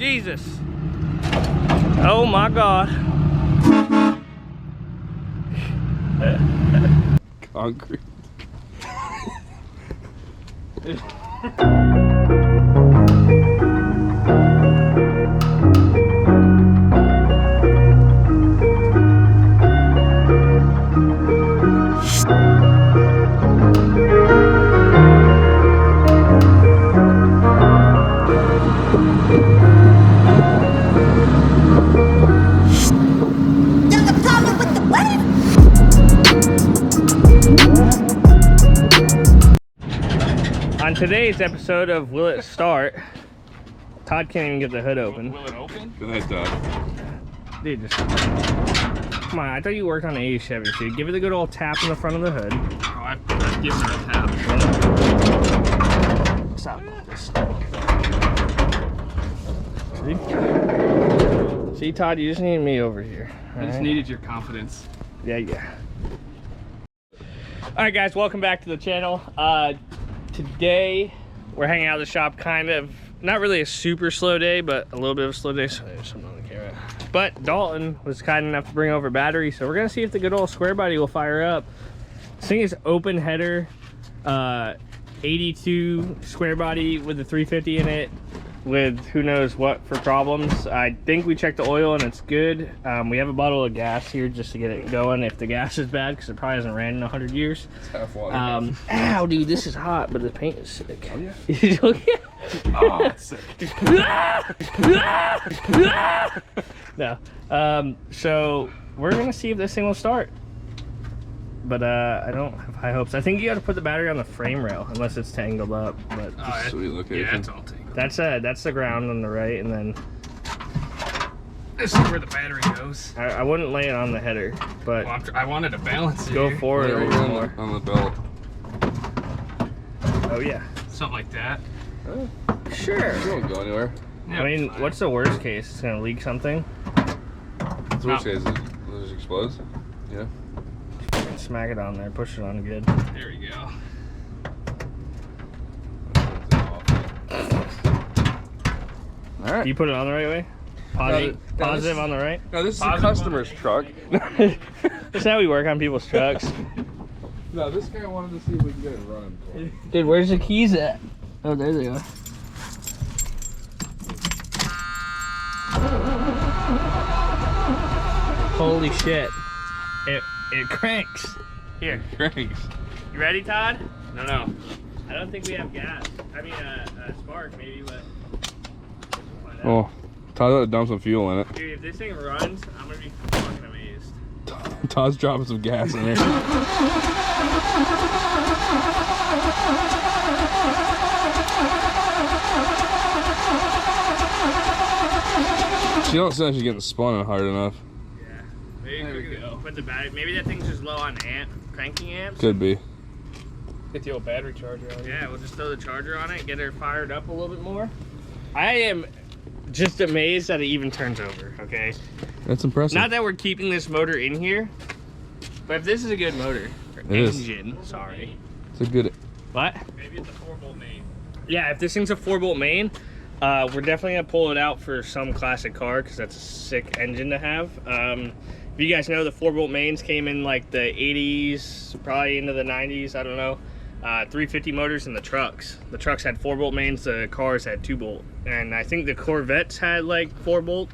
Jesus. Oh my God. Concrete. On today's episode of Will It Start, Todd can't even get the hood open. Will it open? Go ahead, Todd. Dude, just come on. I thought you worked on an 80s Chevy, dude. Give it a good old tap in the front of the hood. Oh, I've given her a tap. Stop. See, Todd, you just need me over here. I just needed your confidence. Yeah. All right, guys, welcome back to the channel. Today we're hanging out at the shop, kind of not really a super slow day, but a little bit of a slow day. So there's something on the camera. But Dalton was kind enough to bring over battery, so we're gonna see if the good old square body will fire up. This thing is open header, 82 square body with the 350 in it, with who knows what for problems. I think we checked the oil and it's good. We have a bottle of gas here just to get it going if the gas is bad, because it probably hasn't ran in 100 years. It's half water. Ow, dude, this is hot, but the paint is sick. Oh, yeah? Oh, it's sick. No. So we're gonna see if this thing will start. But I don't have high hopes. I think you got to put the battery on the frame rail unless it's tangled up. But Sweet location. Yeah, it's all taken. that's the ground on the right, and then This is where the battery goes. I wouldn't lay it on the header, but Well, I wanted to balance it. go here. forward a Right little more. on the belt. Oh yeah, Something like that. sure. It won't go anywhere. Yeah, I mean, fine. what's the worst case? It's gonna leak something. It's worst case, it just explodes. Yeah. Smack it on there, push it on good. There we go. All right. You put it on the right way? Positive, no, positive this- on the right? No, this is a Positive on customer's the- truck. That's how we work on people's trucks. No, this guy wanted to see if we can get it running for him. Dude, where's the keys at? Oh, there they are. Holy shit. It cranks. Here. Cranks. You ready, Todd? No. I don't think we have gas. I mean, a spark maybe, but we'll find out. Oh, Todd dumped some fuel in it. Dude, if this thing runs, I'm gonna be fucking amazed. Todd's dropping some gas in there. She don't sound like she's getting spun hard enough. Yeah. Maybe There we go. Put the battery. Maybe that thing's just low on cranking amps. Could be. Get the old battery charger out. Yeah, we'll just throw the charger on it and get her fired up a little bit more. I am just amazed that it even turns over, okay? That's impressive. Not that we're keeping this motor in here, but if this is a good motor, or It is. engine, sorry. It's a good. What? Maybe it's a 4-volt main. Yeah, if this thing's a 4-bolt main, we're definitely gonna pull it out for some classic car because that's a sick engine to have. If you guys know, the 4-bolt mains came in like the 80s, probably into the 90s, I don't know. 350 motors in the trucks. The trucks had 4-bolt mains, the cars had 2-bolt. And I think the Corvettes had like 4-bolt.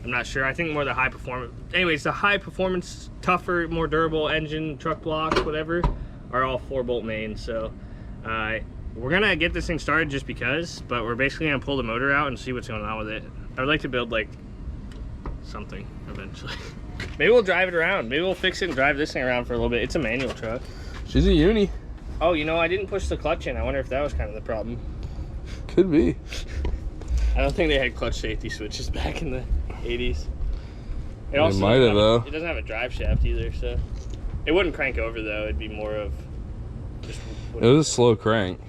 I'm not sure. I think more the high performance. Anyways, the high performance, tougher, more durable engine, truck blocks, whatever, are all 4-bolt mains. So we're gonna get this thing started just because, but we're basically gonna pull the motor out and see what's going on with it. I would like to build like something eventually. Maybe we'll drive it around. Maybe we'll fix it and drive this thing around for a little bit. It's a manual truck. She's a uni. Oh, you know, I didn't push the clutch in. I wonder if that was kind of the problem. Could be. I don't think they had clutch safety switches back in the 80s. It They might have, though. It doesn't have a drive shaft either, so it wouldn't crank over though. It'd be more of just. It was a slow crank.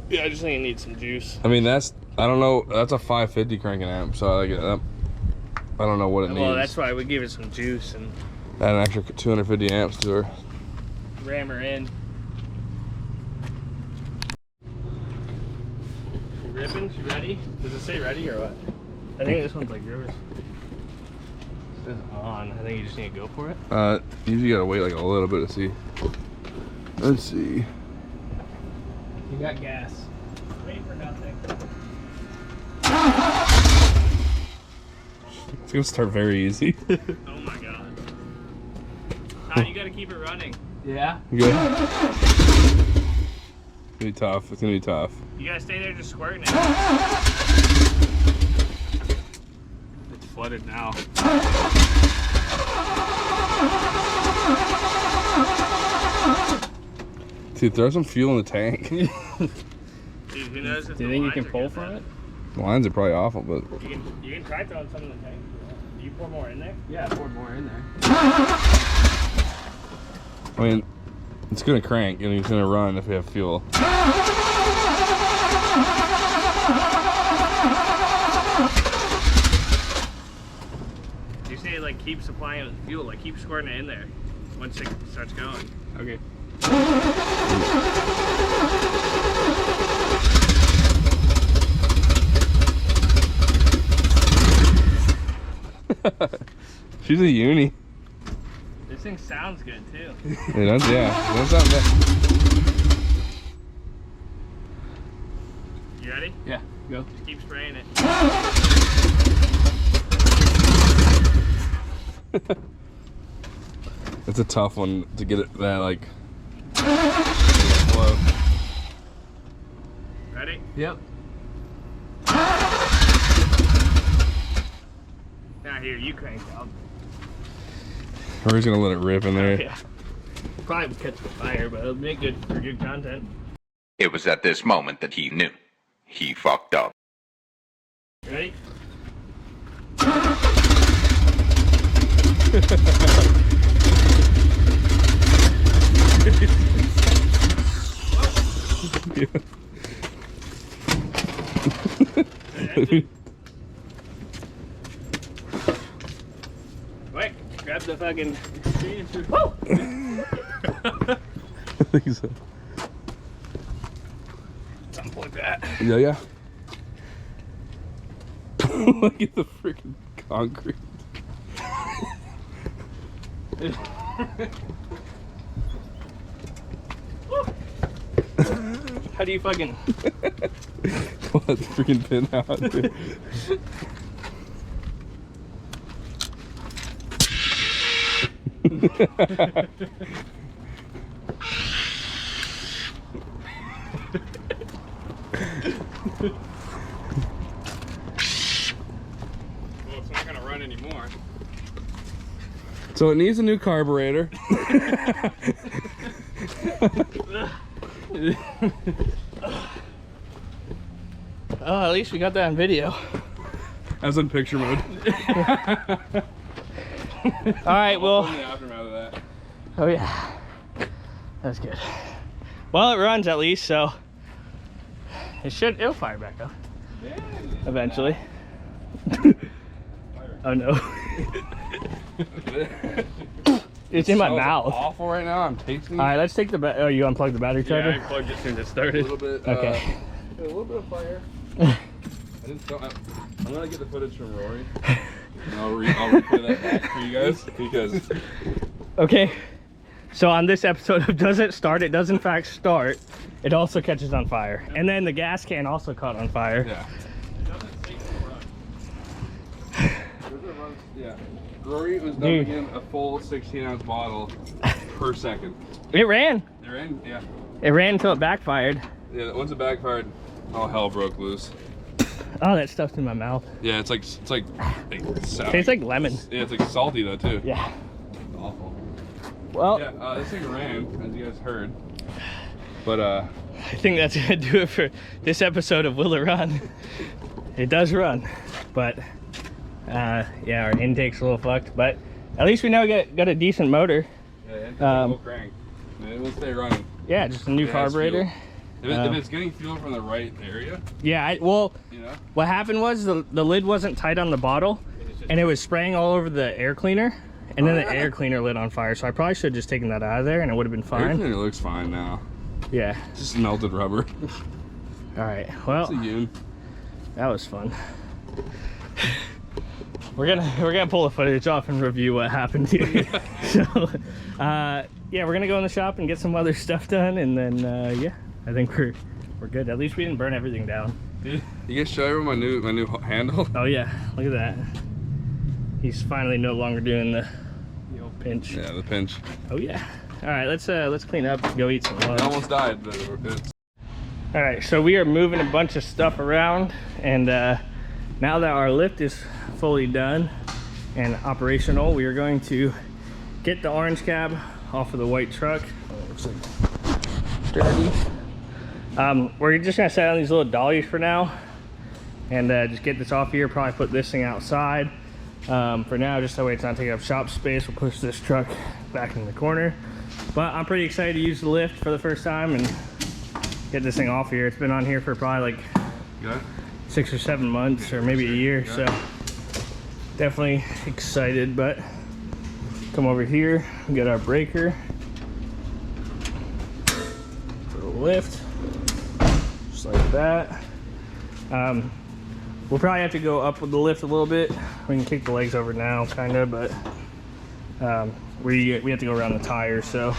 Yeah, I just think it needs some juice. I mean, that's, I don't know, that's a 550 cranking amp, so I don't know what it needs. Well, that's why we give it some juice and Add an extra 250 amps to her. ram her in. ripping. You ready? Does it say ready or what? I think this one's like yours. This is on. I think you just need to go for it. Usually you gotta wait like a little bit to see. Let's see. You got gas. Wait for nothing. It's gonna start very easy. Oh my god. You gotta keep it running. Yeah? Good. It's gonna be tough. It's gonna be tough. You gotta stay there just squirting it. It's flooded now. Dude, throw some fuel in the tank. Dude, who knows if Do you think you can pull from it? The lines are probably awful, but You can try throwing some in the tank. Do you pour more in there? Yeah, pour more in there. I mean, it's gonna crank and it's gonna run if we have fuel. You say like keep supplying it with fuel, like keep squirting it in there once it starts going. Okay. She's a uni. This thing sounds good too. That's not bad. You ready? Yeah, go. Just keep spraying it. It's a tough one to get it that like flow. Ready? Yep. Now here, you crank out. We're just gonna let it rip in there. Yeah. Probably would catch the fire, but it'll make good for good content. It was at this moment that he knew. He fucked up. Ready? Quick, grab the fucking experiencer. Woo! I think so. Unplug that. Yeah. Look at the freaking concrete. How do you fucking... Pull that freaking pin out, dude. Well, it's not gonna run anymore. So it needs a new carburetor. Oh, at least we got that on video. As in picture mode. All right, well... The aftermath of that. Oh yeah, that's good. Well, it runs at least, so it'll fire back up eventually. Oh no, it's in my mouth. Awful right now. I'm tasting. All right, let's take the oh, you unplugged the battery charger? Yeah, I plugged it as soon as it A started. little bit. Okay. A little bit of fire. I didn't film. I'm gonna get the footage from Rory. And I'll replay that back for you guys because Okay. So on this episode of Does It Start? It does in fact start. It also catches on fire. And then the gas can also caught on fire. yeah. It doesn't take the run. Yeah. Rory was dumping in a full 16-ounce bottle per second. It ran. They're in. Yeah. It ran until it backfired. Yeah. Once it backfired, all hell broke loose. Oh, that stuff's in my mouth. Yeah. It's like sour. Tastes like lemon. Yeah. It's like salty though too. Yeah. It's awful. Well, Yeah. This thing ran, as you guys heard. But I think that's gonna do it for this episode of Will It Run. It does run, but yeah, our intake's a little fucked. But at least we now got a decent motor. yeah, it will crank. It will stay running. Yeah, just a new It has carburetor. If it's getting fuel from the right area, Yeah, well, you know. what happened was the lid wasn't tight on the bottle, and it was spraying all over the air cleaner, and then the air cleaner lit on fire. So I probably should have just taken that out of there, and it would have been fine. Everything looks fine now. Yeah. Just melted rubber. All right. It's Well, a Yoon. That was fun. We're gonna pull the footage off and review what happened here. So yeah, we're gonna go in the shop and get some other stuff done, and then yeah, I think we're good. At least we didn't burn everything down. You guys show everyone my new handle? Oh yeah, look at that. He's finally no longer doing the old pinch. Yeah, the pinch. Oh yeah. All right, let's clean up and go eat some lunch. I almost died, but it's... All right, so we are moving a bunch of stuff around, and now that our lift is fully done and operational, we are going to get the orange cab off of the white truck. Oh, it looks like dirty. We're just gonna set on these little dollies for now, and just get this off here. Probably put this thing outside for now, just that way it's not taking up shop space. We'll push this truck back in the corner. But I'm pretty excited to use the lift for the first time and get this thing off here. It's been on here for probably like 6 or 7 months, or maybe a year, so definitely excited. But come over here, we got our breaker for the lift, just like that. We'll probably have to go up with the lift a little bit. We can kick the legs over now, kind of, but we have to go around the tire, so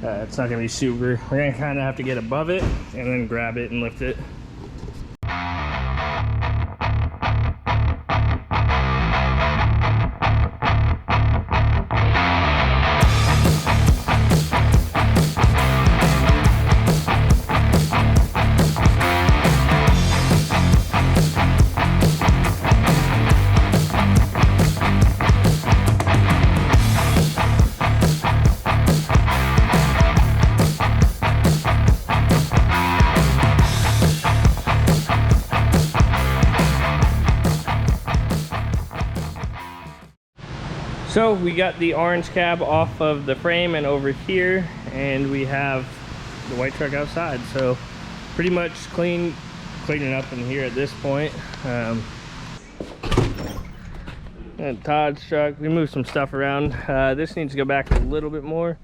it's not gonna be super. We're gonna kind of have to get above it and then grab it and lift it. So we got the orange cab off of the frame and over here, and we have the white truck outside. So pretty much cleaning up in here at this point. And Todd's truck, we moved some stuff around. This needs to go back a little bit more.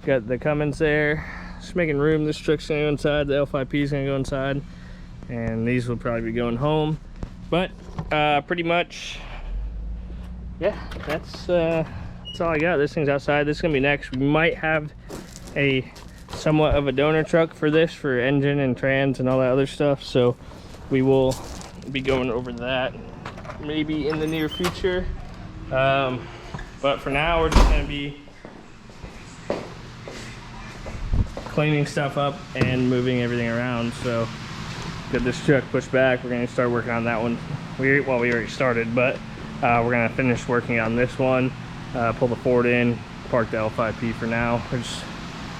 Got the Cummins there, just making room. This truck's gonna go inside, the L5P is gonna go inside, and these will probably be going home. But pretty much, yeah, that's all I got. This thing's outside. This is gonna be next. We might have a somewhat of a donor truck for this, for engine and trans and all that other stuff, so we will be going over that maybe in the near future. But for now, we're just gonna be cleaning stuff up and moving everything around. So get this truck pushed back. We're gonna start working on that one. We already started, but we're gonna finish working on this one, pull the Ford in, park the L5P for now. We're just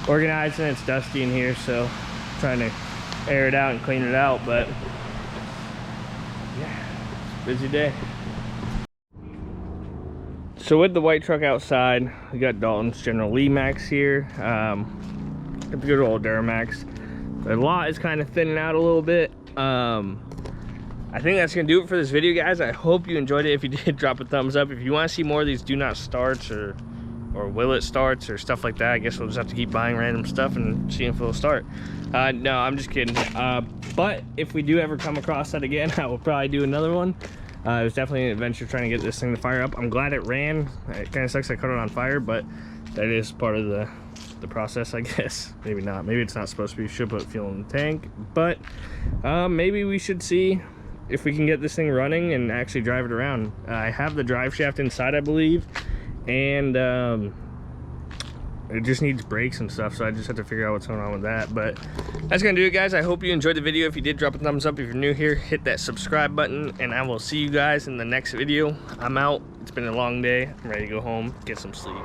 organizing. It's dusty in here, so trying to air it out and clean it out, but yeah, busy day. So with the white truck outside, we got Dalton's General Lee Max here. The good old Duramax. The lot is kind of thinning out a little bit. I think that's gonna do it for this video, guys. I hope you enjoyed it. If you did, drop a thumbs up. If you want to see more of these do not starts or will it starts or stuff like that, I guess we'll just have to keep buying random stuff and seeing if it'll start. No, I'm just kidding. But if we do ever come across that again, I will probably do another one. It was definitely an adventure trying to get this thing to fire up. I'm glad it ran. It kind of sucks I caught it on fire, but that is part of the process, I guess. Maybe not. Maybe it's not supposed to be. Should put fuel in the tank, but maybe we should see if we can get this thing running and actually drive it around. I have the drive shaft inside, I believe, and it just needs brakes and stuff, so I just have to figure out what's going on with that. But that's gonna do it, guys. I hope you enjoyed the video. If you did, drop a thumbs up. If you're new here, hit that subscribe button, and I will see you guys in the next video. I'm out. It's been a long day. I'm ready to go home, get some sleep.